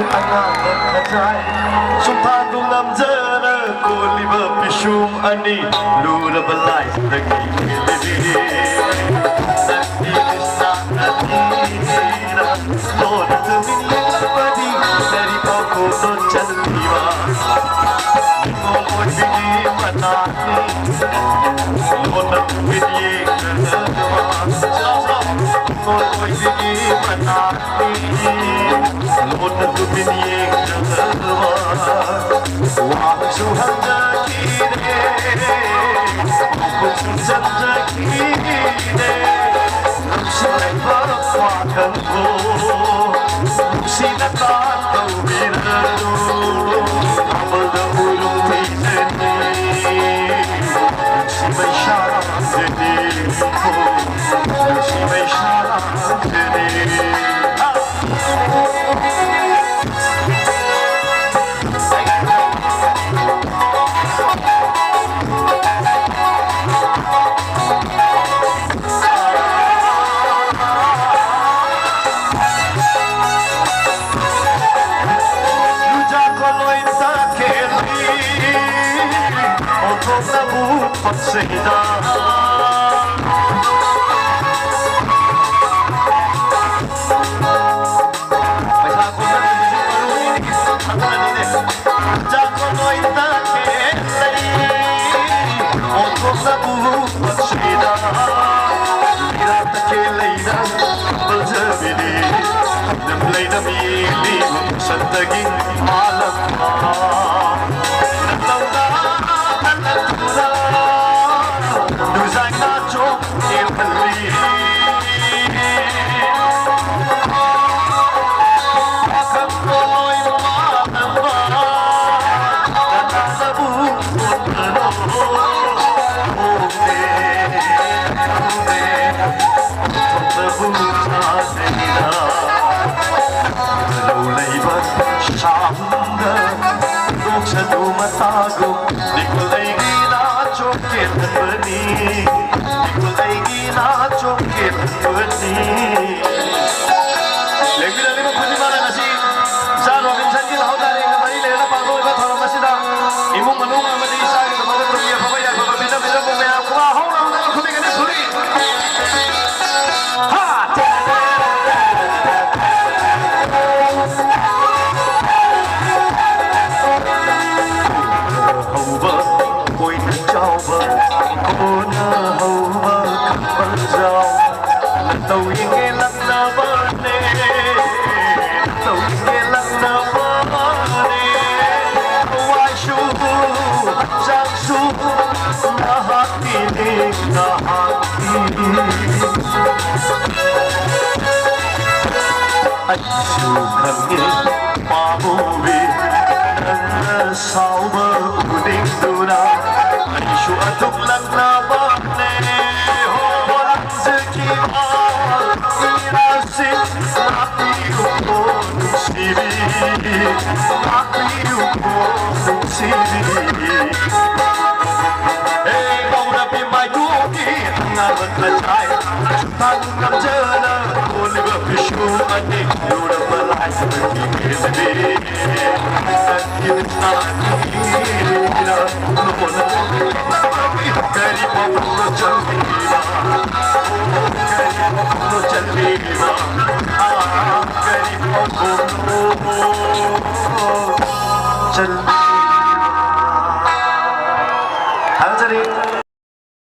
another kajai Sumpah lamjana ko liba pishum ani lura balai dagi Sakti Krishna Adira Lord Tumini Badi Dari Poko to Chaldiva Lord Bidi Manani Lord Bidi Kadava Lord Bidi Manani Lord Bidi Kadava Wah Suhanda Kire Kum Chanda Kire Sai ba qua thân vô xin đã ta cầu vì đâu bao giờ vui lúc thì dễ đi xin mấy xa dễ đi xin mấy xa dễ đi Sehida Paisa ko na music maruni ni thana ni ne ja ko noi ta ke lai o ko sa bu sehida ira ta ke lai na bal jabini nam lai na mi li santagi malam Satu mataku dikulai gina coket berni dikulai gina coket berni lagi dari mana mana nasi saro minsan kita hau dari kembali lena panggung kita thora masida imung manung amadi isa kita mana pergi apa ya apa bina bina bumi aku hau lang dengan kuni kini suri ha tàu yên nghe lắc na bờ nè tàu yên nghe lắc na bờ nè wai shu giang shu na hati ni na hati anh shu khăn nghe pa bu vi na sao bờ uding tu na anh shu atuk lắc na bờ nè ho lắc zeki Chal